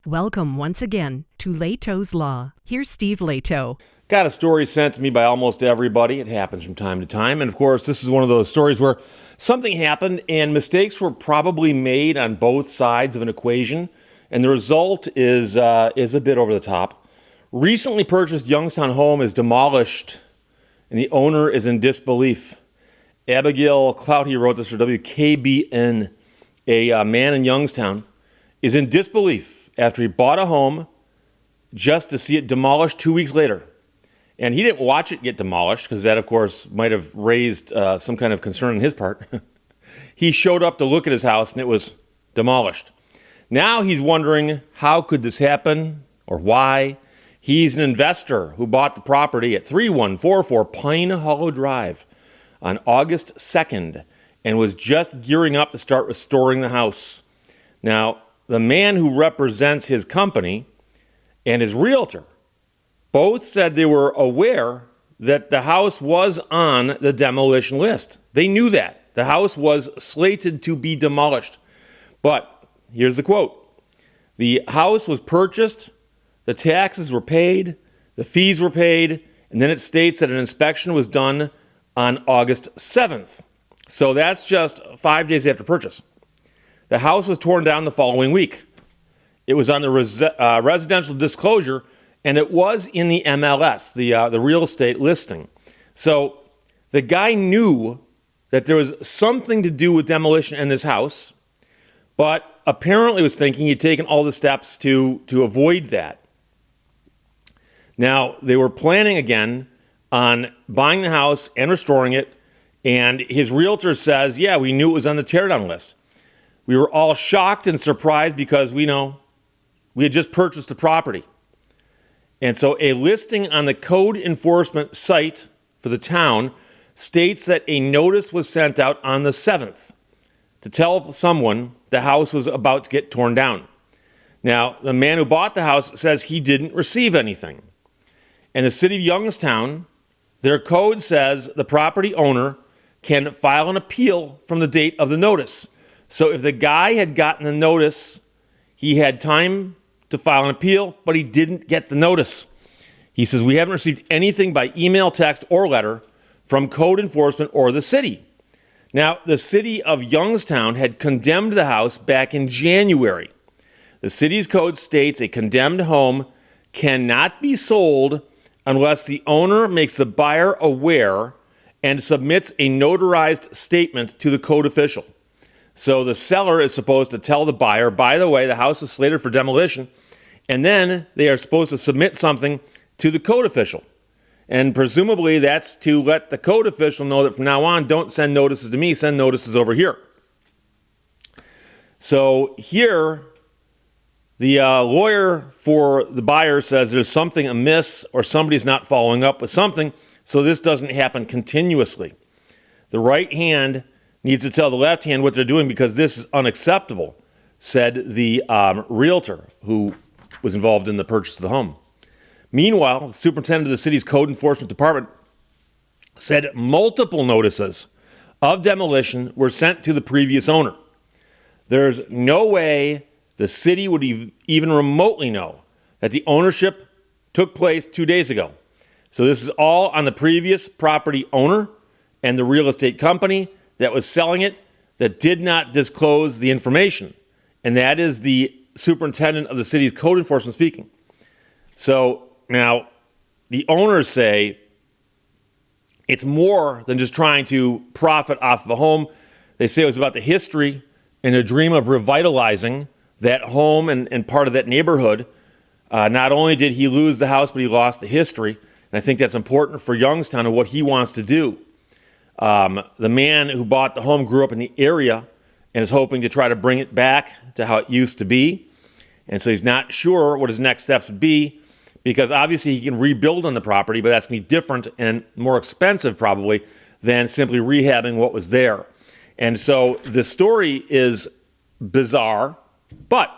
Welcome once again to Lehto's Law. Here's Steve Lehto. Got a story sent to me by almost everybody. It happens from time to time. And of course, this is one of those stories where something happened and mistakes were probably made on both sides of an equation. And the result is a bit over the top. Recently purchased Youngstown home is demolished and the owner is in disbelief. Abigail Cloudy wrote this for WKBN. A man in Youngstown is in disbelief after he bought a home just to see it demolished 2 weeks later. And he didn't watch it get demolished because that, of course, might have raised some kind of concern on his part. He showed up to look at his house and it was demolished. Now he's wondering, how could this happen or why? He's an investor who bought the property at 3144 Pine Hollow Drive on August 2nd and was just gearing up to start restoring the house. Now, the man who represents his company and his realtor both said they were aware that the house was on the demolition list. They knew that. The house was slated to be demolished. But here's the quote. The house was purchased, the taxes were paid, the fees were paid, and then it states that an inspection was done on August 7th. So that's just 5 days after purchase. The house was torn down the following week. It was on the residential disclosure, and it was in the MLS, the real estate listing. So the guy knew that there was something to do with demolition in this house, but apparently was thinking he'd taken all the steps to avoid that. Now, they were planning again on buying the house and restoring it, and his realtor says, yeah, we knew it was on the teardown list. We were all shocked and surprised because we had just purchased the property. And so a listing on the code enforcement site for the town states that a notice was sent out on the 7th to tell someone the house was about to get torn down. Now, the man who bought the house says he didn't receive anything. And the city of Youngstown, their code says the property owner can file an appeal from the date of the notice. So if the guy had gotten the notice, he had time to file an appeal, but he didn't get the notice. He says, we haven't received anything by email, text, or letter from code enforcement or the city. Now, the city of Youngstown had condemned the house back in January. The city's code states a condemned home cannot be sold unless the owner makes the buyer aware and submits a notarized statement to the code official. So the seller is supposed to tell the buyer, by the way, the house is slated for demolition, and then they are supposed to submit something to the code official. And presumably that's to let the code official know that from now on, don't send notices to me, send notices over here. So here, the lawyer for the buyer says there's something amiss or somebody's not following up with something, so this doesn't happen continuously. The right hand needs to tell the left hand what they're doing because this is unacceptable, said the realtor who was involved in the purchase of the home. Meanwhile, the superintendent of the city's code enforcement department said multiple notices of demolition were sent to the previous owner. There's no way the city would even remotely know that the ownership took place 2 days ago. So this is all on the previous property owner and the real estate company that was selling it that did not disclose the information. And that is the superintendent of the city's code enforcement speaking. So now the owners say it's more than just trying to profit off of a home. They say it was about the history and a dream of revitalizing that home and part of that neighborhood. Not only did he lose the house, but he lost the history. And I think that's important for Youngstown and what he wants to do. The man who bought the home grew up in the area and is hoping to try to bring it back to how it used to be. And so he's not sure what his next steps would be because obviously he can rebuild on the property, but that's going to be different and more expensive probably than simply rehabbing what was there. And so the story is bizarre, but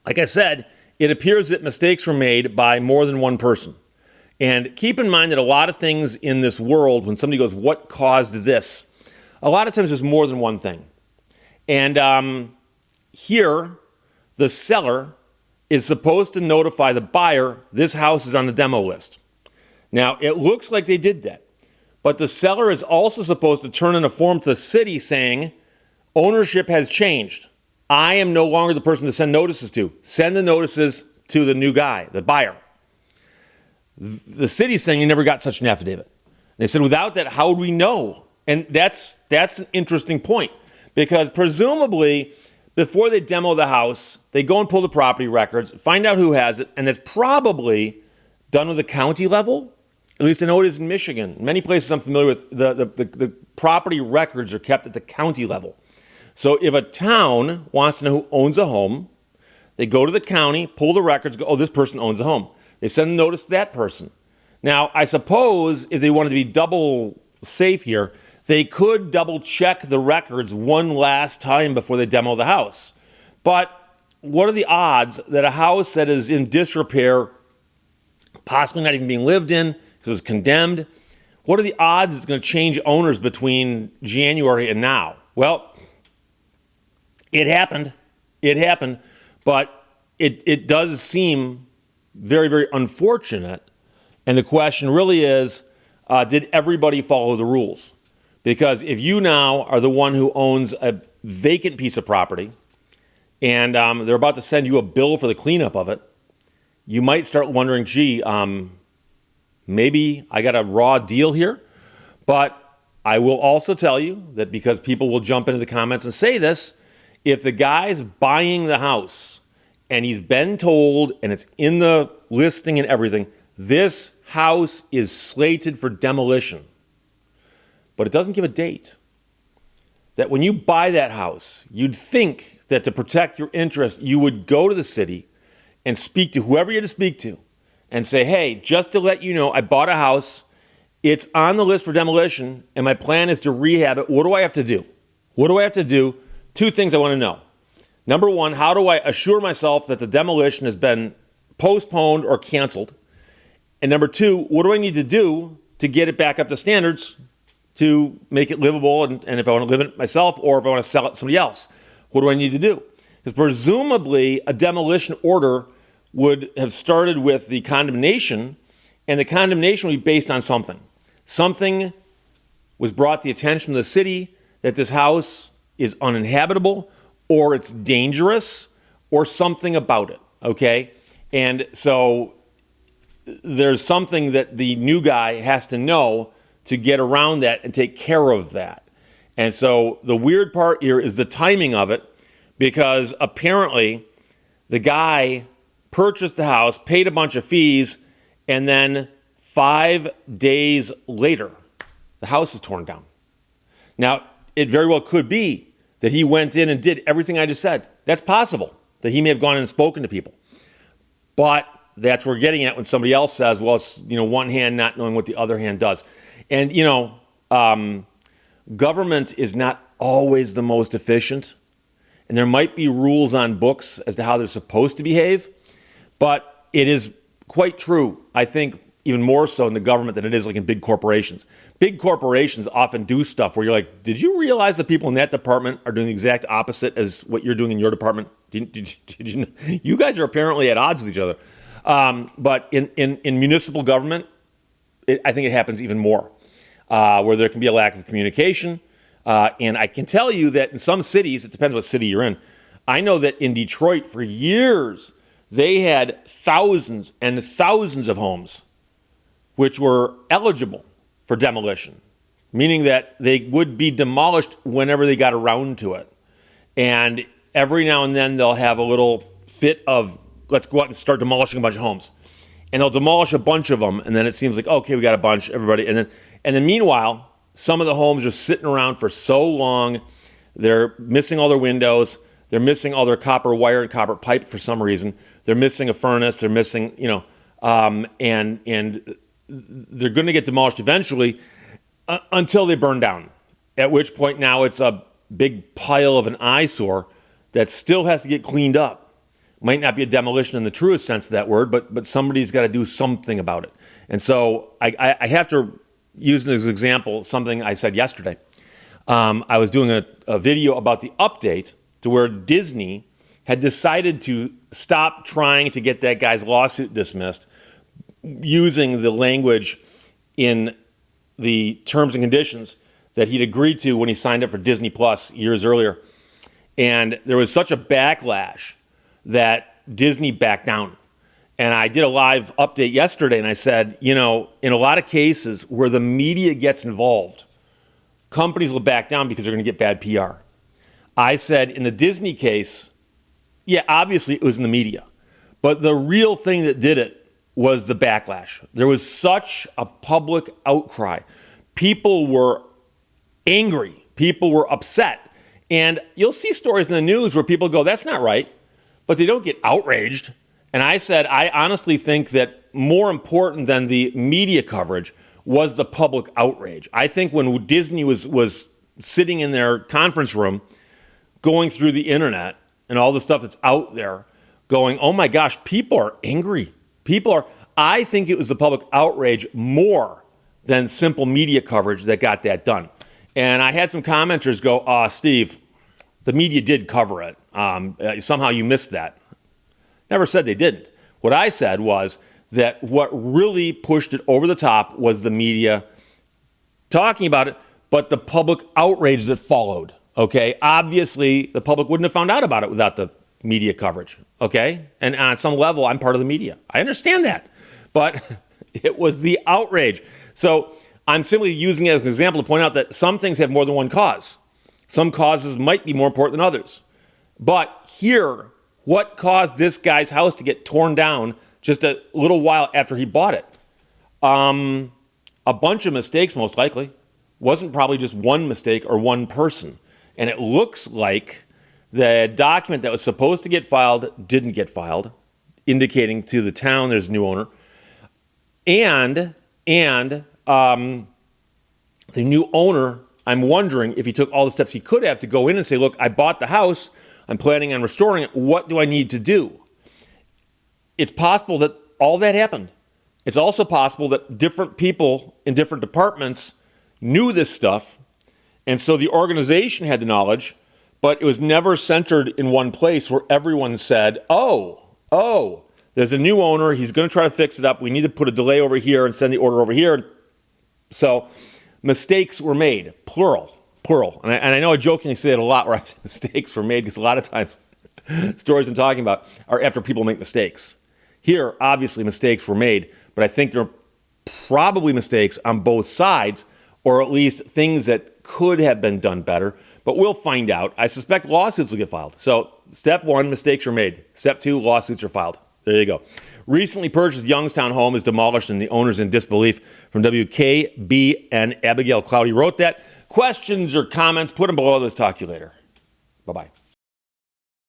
like I said, it appears that mistakes were made by more than one person. And keep in mind that a lot of things in this world, when somebody goes, what caused this? A lot of times there's more than one thing. And here, the seller is supposed to notify the buyer this house is on the demo list. Now, it looks like they did that, but the seller is also supposed to turn in a form to the city saying, ownership has changed. I am no longer the person to send notices to. Send the notices to the new guy, the buyer. The city's saying they never got such an affidavit. They said, without that, how would we know? And that's an interesting point, because presumably before they demo the house, they go and pull the property records, find out who has it, and it's probably done with the county level. At least I know it is in Michigan. Many places I'm familiar with, the property records are kept at the county level. So if a town wants to know who owns a home, they go to the county, pull the records, go, oh, this person owns a home. They send a notice to that person. Now, I suppose if they wanted to be double safe here, they could double check the records one last time before they demo the house. But what are the odds that a house that is in disrepair, possibly not even being lived in because it was condemned, what are the odds it's going to change owners between January and now? Well, it happened. But it does seem very, very unfortunate. And the question really is, did everybody follow the rules? Because if you now are the one who owns a vacant piece of property and they're about to send you a bill for the cleanup of it, you might start wondering, gee, maybe I got a raw deal here. But I will also tell you that, because people will jump into the comments and say this, if the guy's buying the house and he's been told, and it's in the listing and everything, this house is slated for demolition, but it doesn't give a date, that when you buy that house, you'd think that to protect your interest, you would go to the city and speak to whoever you had to speak to and say, hey, just to let you know, I bought a house, it's on the list for demolition, and my plan is to rehab it. What do I have to do? Two things I want to know. Number one, how do I assure myself that the demolition has been postponed or canceled? And number two, what do I need to do to get it back up to standards to make it livable, and if I want to live in it myself, or if I want to sell it to somebody else, what do I need to do? Because presumably a demolition order would have started with the condemnation, and the condemnation would be based on something. Something was brought to the attention of the city that this house is uninhabitable, or it's dangerous, or something about it, okay? And so there's something that the new guy has to know to get around that and take care of that. And so the weird part here is the timing of it, because apparently the guy purchased the house, paid a bunch of fees, and then 5 days later, the house is torn down. Now, it very well could be that he went in and did everything I just said. That's possible, that he may have gone in and spoken to people. But that's what we're getting at when somebody else says, well, it's, one hand not knowing what the other hand does. And, government is not always the most efficient. And there might be rules on books as to how they're supposed to behave. But it is quite true, I think, even more so in the government than it is like in big corporations. Big corporations often do stuff where you're like, did you realize that people in that department are doing the exact opposite as what you're doing in your department? Did you know? You guys are apparently at odds with each other. But in municipal government, I think it happens even more, where there can be a lack of communication. And I can tell you that in some cities, it depends what city you're in. I know that in Detroit for years, they had thousands and thousands of homes which were eligible for demolition, meaning that they would be demolished whenever they got around to it. And every now and then they'll have a little fit of, let's go out and start demolishing a bunch of homes. And they'll demolish a bunch of them, and then it seems like, okay, we got a bunch, everybody. And then meanwhile, some of the homes are sitting around for so long, they're missing all their windows, they're missing all their copper wire and copper pipe for some reason, they're missing a furnace, they're missing, and they're going to get demolished eventually until they burn down, at which point now it's a big pile of an eyesore that still has to get cleaned up. Might not be a demolition in the truest sense of that word, but somebody's got to do something about it. And so I have to use as an example something I said yesterday. I was doing a video about the update to where Disney had decided to stop trying to get that guy's lawsuit dismissed using the language in the terms and conditions that he'd agreed to when he signed up for Disney Plus years earlier. And there was such a backlash that Disney backed down. And I did a live update yesterday, and I said, in a lot of cases where the media gets involved, companies will back down because they're going to get bad PR. I said in the Disney case, yeah, obviously it was in the media. But the real thing that did it was the backlash. There was such a public outcry. People were angry. People were upset. And you'll see stories in the news where people go, that's not right. But they don't get outraged. And I said, I honestly think that more important than the media coverage was the public outrage. I think when Disney was sitting in their conference room, going through the internet and all the stuff that's out there, going, oh my gosh, people are angry. I think it was the public outrage more than simple media coverage that got that done. And I had some commenters go, Steve, the media did cover it. Somehow you missed that. Never said they didn't. What I said was that what really pushed it over the top was the media talking about it, but the public outrage that followed, okay? Obviously, the public wouldn't have found out about it without the media coverage, okay? And on some level, I'm part of the media. I understand that. But it was the outrage. So I'm simply using it as an example to point out that some things have more than one cause. Some causes might be more important than others. But here, what caused this guy's house to get torn down just a little while after he bought it? A bunch of mistakes, most likely. Wasn't probably just one mistake or one person. And it looks like the document that was supposed to get filed didn't get filed, indicating to the town there's a new owner. And the new owner, I'm wondering if he took all the steps he could have to go in and say, look, I bought the house. I'm planning on restoring it. What do I need to do? It's possible that all that happened. It's also possible that different people in different departments knew this stuff, and so the organization had the knowledge, but it was never centered in one place where everyone said, oh, there's a new owner. He's going to try to fix it up. We need to put a delay over here and send the order over here. So mistakes were made, plural. And I know I jokingly say it a lot where I say mistakes were made because a lot of times stories I'm talking about are after people make mistakes. Here, obviously, mistakes were made, but I think there are probably mistakes on both sides, or at least things that could have been done better, but we'll find out. I suspect lawsuits will get filed. So step one, mistakes were made. Step two, lawsuits are filed. There you go. Recently purchased Youngstown home is demolished and the owner's in disbelief. From WKBN, Abigail Cloudy wrote that. Questions or comments, put them below. Let's talk to you later. Bye-bye.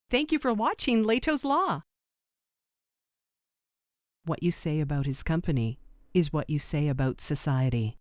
Thank you for watching Lehto's Law. What you say about his company is what you say about society.